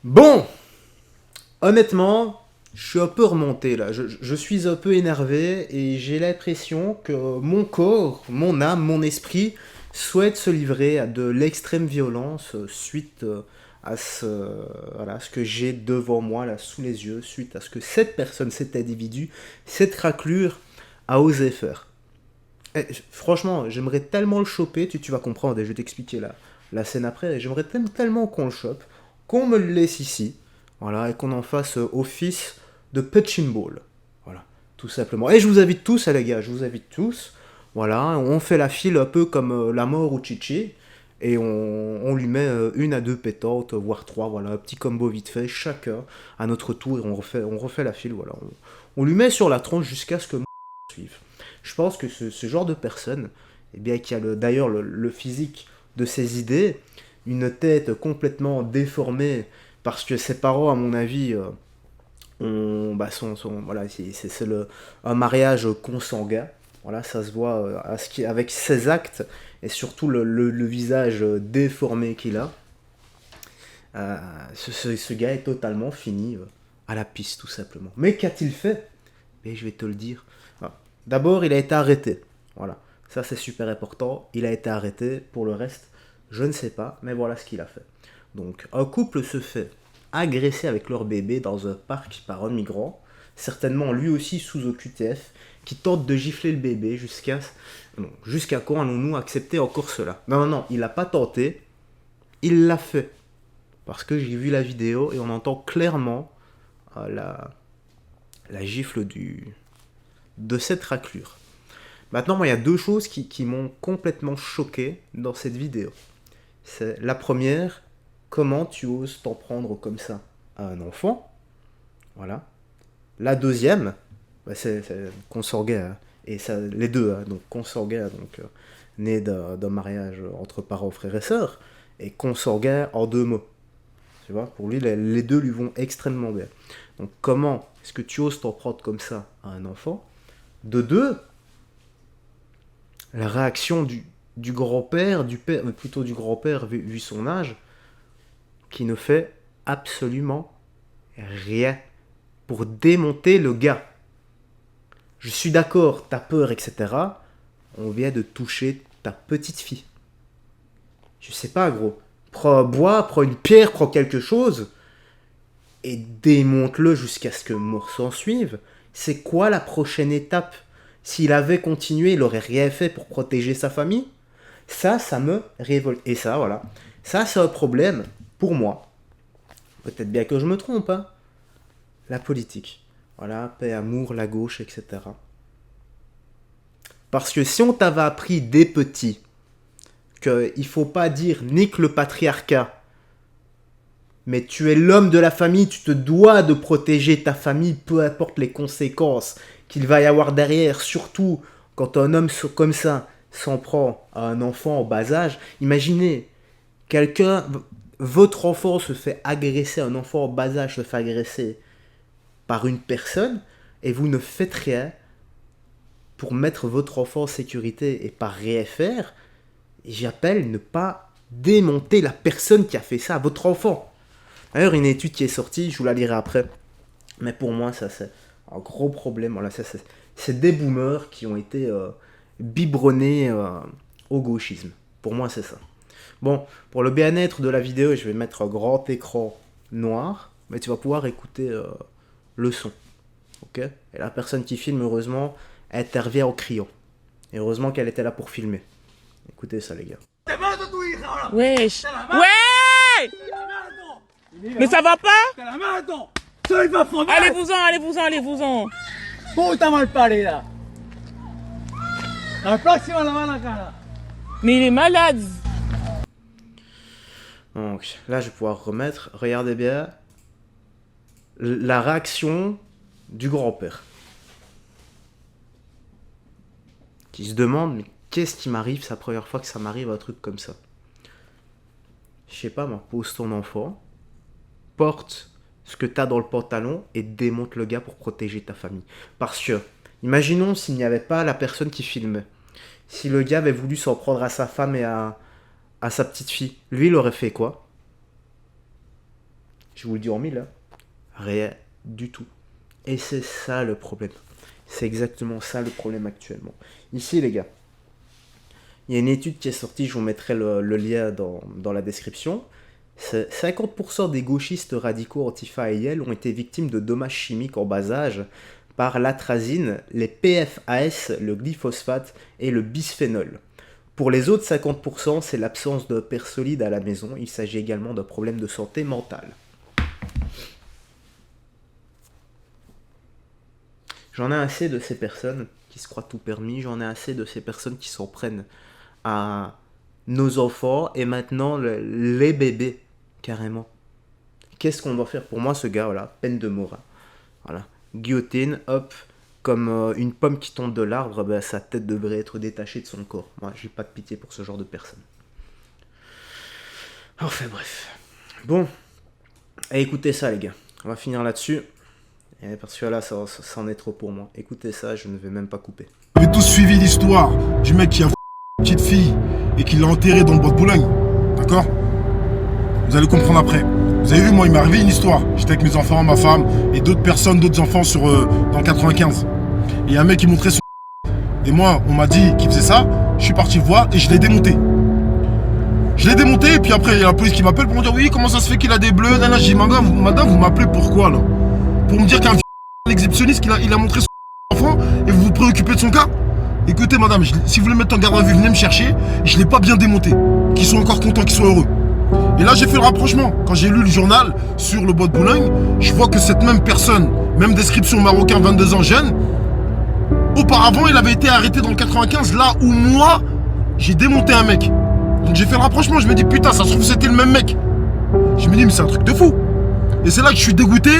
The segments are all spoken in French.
Bon, honnêtement, je suis un peu remonté là. Je suis un peu énervé et j'ai l'impression que mon corps, mon âme, mon esprit souhaite se livrer à de l'extrême violence suite à voilà, ce que j'ai devant moi là sous les yeux, suite à ce que cette personne, cet individu, cette raclure a osé faire. Franchement, j'aimerais tellement le choper, tu vas comprendre et je vais t'expliquer la scène après, et j'aimerais tellement qu'on le chope, qu'on me le laisse ici, voilà, et qu'on en fasse office de punching ball. Voilà, tout simplement. Et je vous invite tous, les gars, je vous invite tous, voilà, on fait la file un peu comme la mort ou Chichi, et on lui met une à deux pétantes, voire trois, voilà, un petit combo vite fait, chacun à notre tour, et on refait la file, voilà. On lui met sur la tronche jusqu'à ce que suive. Je pense que ce genre de personne, eh bien, qui a d'ailleurs le physique de ses idées, une tête complètement déformée, parce que ses parents, à mon avis, voilà, un mariage consanguin. Voilà, ça se voit avec ses actes et surtout le visage déformé qu'il a. Ce gars est totalement fini à la piste, tout simplement. Mais qu'a-t-il fait? Mais je vais te le dire. Ah, d'abord, il a été arrêté. Voilà. Ça, c'est super important. Il a été arrêté. Pour le reste, je ne sais pas. Mais voilà ce qu'il a fait. Donc, un couple se fait agresser avec leur bébé dans un parc par un migrant. Certainement, lui aussi sous OQTF, qui tente de gifler le bébé jusqu'à... Non, jusqu'à quand allons-nous accepter encore cela? Non, non, non, il n'a pas tenté. Il l'a fait. Parce que j'ai vu la vidéo et on entend clairement la gifle de cette raclure. Maintenant, moi, il y a deux choses qui m'ont complètement choqué dans cette vidéo. C'est la première, comment tu oses t'en prendre comme ça à un enfant. Voilà. La deuxième, bah, c'est consanguin, hein, et ça, les deux, hein, donc consanguin, donc né d'un mariage entre parents, frères et sœurs, et consanguin en deux mots. Tu vois, pour lui, les deux lui vont extrêmement bien. Donc, comment est-ce que tu oses t'en prendre comme ça à un enfant? De deux, la réaction du grand-père, du père, plutôt du grand-père vu son âge, qui ne fait absolument rien pour démonter le gars. Je suis d'accord, t'as peur, etc. On vient de toucher ta petite fille. Je sais pas, gros. Prends un bois, prends une pierre, prends quelque chose et démonte-le jusqu'à ce que mort s'en suive. C'est quoi la prochaine étape? S'il avait continué, il aurait rien fait pour protéger sa famille? Ça me révolte. Et ça, voilà. Ça, c'est un problème pour moi. Peut-être bien que je me trompe, hein. La politique. Voilà, paix, amour, la gauche, etc. Parce que si on t'avait appris dès petit qu'il ne faut pas dire nique le patriarcat, mais tu es l'homme de la famille, tu te dois de protéger ta famille, peu importe les conséquences qu'il va y avoir derrière, surtout quand un homme comme ça s'en prend à un enfant en bas âge. Imaginez, quelqu'un, votre enfant se fait agresser, un enfant en bas âge se fait agresser par une personne, et vous ne faites rien pour mettre votre enfant en sécurité et pas rien faire. J'appelle ne pas démonter la personne qui a fait ça à votre enfant. D'ailleurs, une étude qui est sortie, je vous la lirai après, mais pour moi, ça c'est un gros problème. Voilà, c'est des boomers qui ont été biberonnés au gauchisme. Pour moi, c'est ça. Bon, pour le bien-être de la vidéo, je vais mettre un grand écran noir, mais tu vas pouvoir écouter le son. Ok? Et la personne qui filme, heureusement, intervient en criant. Et heureusement qu'elle était là pour filmer. Écoutez ça, les gars. Wesh. Ouais. Mais ça va pas? Allez-vous-en, allez-vous-en, allez-vous-en. Puta mal parida. La próxima la van a cara. Mais il est malade. Donc là, je vais pouvoir remettre, regardez bien, la réaction du grand-père. Qui se demande, mais qu'est-ce qui m'arrive? C'est la première fois que ça m'arrive un truc comme ça. Je sais pas, moi, pose ton enfant, porte ce que t'as dans le pantalon et démonte le gars pour protéger ta famille. Parce que, imaginons s'il n'y avait pas la personne qui filmait. Si le gars avait voulu s'en prendre à sa femme et à sa petite fille, lui, il aurait fait quoi? Je vous le dis en mille, hein. Rien du tout. Et c'est ça le problème. C'est exactement ça le problème actuellement. Ici, les gars, il y a une étude qui est sortie, je vous mettrai le lien dans la description. 50% des gauchistes radicaux Antifa et Yel ont été victimes de dommages chimiques en bas âge par l'atrazine, les PFAS, le glyphosate et le bisphénol. Pour les autres 50%, c'est l'absence de pères solides à la maison. Il s'agit également d'un problème de santé mentale. J'en ai assez de ces personnes qui se croient tout permis. J'en ai assez de ces personnes qui s'en prennent à nos enfants et maintenant les bébés, carrément. Qu'est-ce qu'on doit faire? Pour moi, ce gars, voilà, peine de mort. Hein. Voilà. Guillotine, hop, comme une pomme qui tombe de l'arbre, ben, sa tête devrait être détachée de son corps. Moi, j'ai pas de pitié pour ce genre de personnes. Enfin bref. Bon, et écoutez ça les gars, on va finir là-dessus. Et parce que là, ça en est trop pour moi. Écoutez ça, je ne vais même pas couper. Vous avez tous suivi l'histoire du mec qui a une petite fille et qui l'a enterrée dans le bois de Boulogne. D'accord? Vous allez comprendre après. Vous avez vu, moi, il m'est arrivé une histoire. J'étais avec mes enfants, ma femme et d'autres personnes, d'autres enfants dans le 95. Et un mec qui montrait son... Et moi, on m'a dit qu'il faisait ça. Je suis parti le voir et je l'ai démonté. Je l'ai démonté et puis après, il y a la police qui m'appelle pour me dire oui, comment ça se fait qu'il a des bleus? Là, j'ai dit, madame, vous m'appelez pourquoi, là? Pour me dire qu'un exhibitionniste, il a montré son enfant et vous vous préoccupez de son cas? Écoutez, madame, si vous voulez mettre en garde à vue, venez me chercher. Je ne l'ai pas bien démonté. Qu'ils soient encore contents, qu'ils soient heureux. Et là, j'ai fait le rapprochement. Quand j'ai lu le journal sur le bois de Boulogne, je vois que cette même personne, même description marocain, 22 ans jeune, auparavant, il avait été arrêté dans le 95, là où moi, j'ai démonté un mec. Donc j'ai fait le rapprochement, je me dis putain, ça se trouve c'était le même mec. Je me dis mais c'est un truc de fou. Et c'est là que je suis dégoûté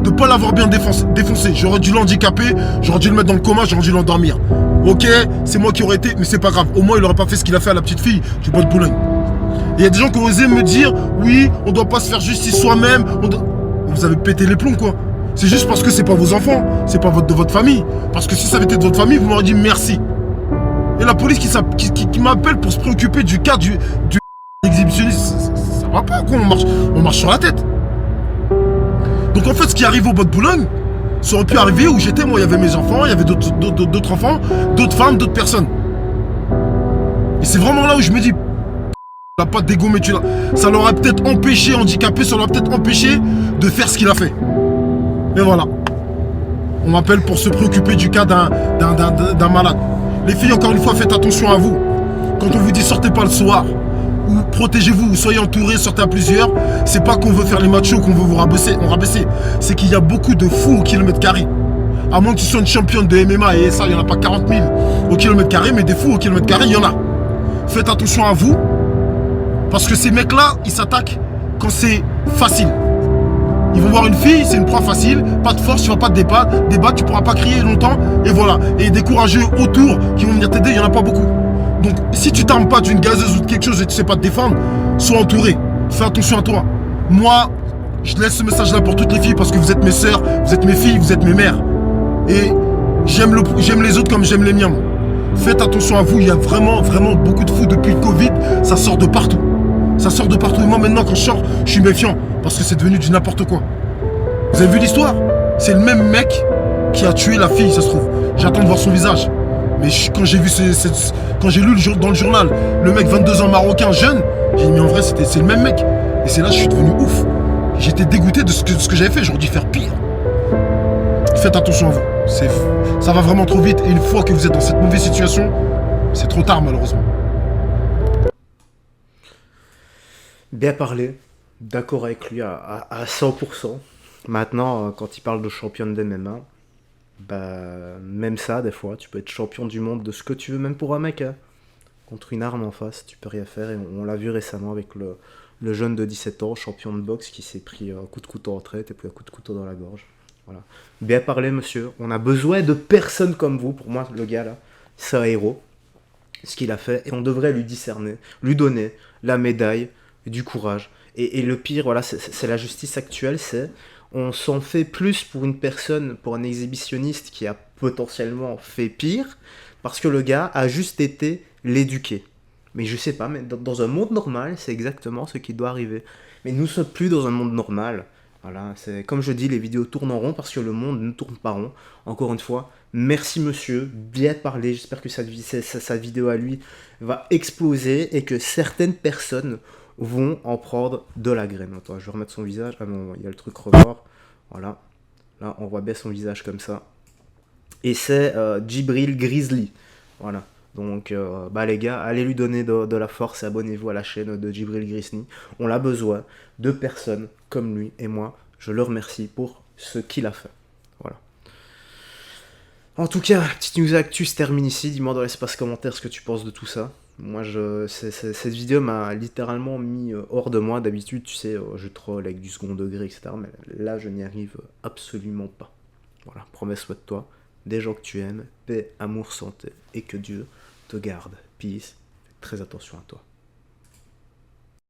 de ne pas l'avoir bien défoncé. J'aurais dû l'handicaper, j'aurais dû le mettre dans le coma, j'aurais dû l'endormir. Ok, c'est moi qui aurais été, mais c'est pas grave. Au moins il aurait pas fait ce qu'il a fait à la petite fille du bois de Boulogne. Et il y a des gens qui ont osé me dire oui, on doit pas se faire justice soi-même. Vous avez pété les plombs quoi. C'est juste parce que c'est pas vos enfants, c'est pas de votre famille. Parce que si ça avait été de votre famille, vous m'auriez dit merci. Et la police qui m'appelle pour se préoccuper du cas du exhibitionniste, ça va pas quoi, on marche sur la tête. Donc en fait ce qui arrive au bois de Boulogne, ça aurait pu arriver où j'étais, moi il y avait mes enfants, il y avait d'autres enfants, d'autres femmes, d'autres personnes. Et c'est vraiment là où je me dis, t'as pas dégommer, ça l'aurait peut-être empêché, handicapé, ça l'aurait peut-être empêché de faire ce qu'il a fait. Mais voilà. On m'appelle pour se préoccuper du cas d'un malade. Les filles, encore une fois, faites attention à vous. Quand on vous dit sortez pas le soir, ou protégez-vous, ou soyez entourés, sortez à plusieurs, c'est pas qu'on veut faire les machos, qu'on veut vous rabaisser. C'est qu'il y a beaucoup de fous au kilomètre carré. À moins que tu sois une championne de MMA, et ça, il n'y en a pas 40 000 au kilomètre carré, mais des fous au kilomètre carré, il y en a. Faites attention à vous, parce que ces mecs-là, ils s'attaquent quand c'est facile. Ils vont voir une fille, c'est une proie facile, pas de force, tu vas pas te débattre, tu pourras pas crier longtemps, et voilà. Et des courageux autour qui vont venir t'aider, il y en a pas beaucoup. Donc si tu t'armes pas d'une gazeuse ou de quelque chose et tu sais pas te défendre, sois entouré, fais attention à toi. Moi, je laisse ce message-là pour toutes les filles parce que vous êtes mes sœurs, vous êtes mes filles, vous êtes mes mères. Et j'aime les autres comme j'aime les miens. Faites attention à vous, il y a vraiment, vraiment beaucoup de fous depuis le Covid, ça sort de partout. Ça sort de partout. Et moi maintenant quand je sors, je suis méfiant. Parce que c'est devenu du n'importe quoi. Vous avez vu l'histoire? C'est le même mec qui a tué la fille, ça se trouve. J'attends de voir son visage. Mais quand j'ai vu quand j'ai lu dans le journal, le mec 22 ans marocain jeune, j'ai dit mais en vrai c'est le même mec. Et c'est là que je suis devenu ouf. J'étais dégoûté de ce que j'avais fait, j'aurais dû faire pire. Faites attention à vous. Ça va vraiment trop vite et une fois que vous êtes dans cette mauvaise situation, c'est trop tard malheureusement. Bien parlé, d'accord avec lui à 100%. Maintenant, quand il parle de championne d'MMA, bah, même ça, des fois, tu peux être champion du monde de ce que tu veux, même pour un mec. Hein. Contre une arme en face, tu peux rien faire. Et on l'a vu récemment avec le jeune de 17 ans, champion de boxe, qui s'est pris un coup de couteau en traite et puis un coup de couteau dans la gorge. Voilà. Bien parlé, monsieur. On a besoin de personnes comme vous. Pour moi, le gars là, c'est un héros. Ce qu'il a fait. Et on devrait lui discerner, lui donner la médaille du courage. Et le pire, voilà, c'est la justice actuelle, c'est on s'en fait plus pour une personne, pour un exhibitionniste qui a potentiellement fait pire, parce que le gars a juste été l'éduquer. Mais je sais pas, mais dans un monde normal, c'est exactement ce qui doit arriver. Mais nous ne sommes plus dans un monde normal. Voilà, c'est comme je dis, les vidéos tournent en rond parce que le monde ne tourne pas rond. Encore une fois, merci monsieur, bien parlé. J'espère que sa vidéo à lui va exploser et que certaines personnes vont en prendre de la graine. Attends, je vais remettre son visage. Ah non, il y a le truc revoir. Voilà, là on voit bien son visage comme ça. Et c'est Djibril Grizzly. Voilà. Donc, bah les gars, allez lui donner de la force et abonnez-vous à la chaîne de Djibril Grizzly. On a besoin de personnes comme lui et moi. Je le remercie pour ce qu'il a fait. Voilà. En tout cas, petite news actu se termine ici. Dis-moi dans l'espace commentaire ce que tu penses de tout ça. Moi, cette vidéo m'a littéralement mis hors de moi. D'habitude, tu sais, je troll avec du second degré, etc. Mais là, je n'y arrive absolument pas. Voilà, promets, souhaite-toi des gens que tu aimes, paix, amour, santé, et que Dieu te garde. Peace. Fais très attention à toi.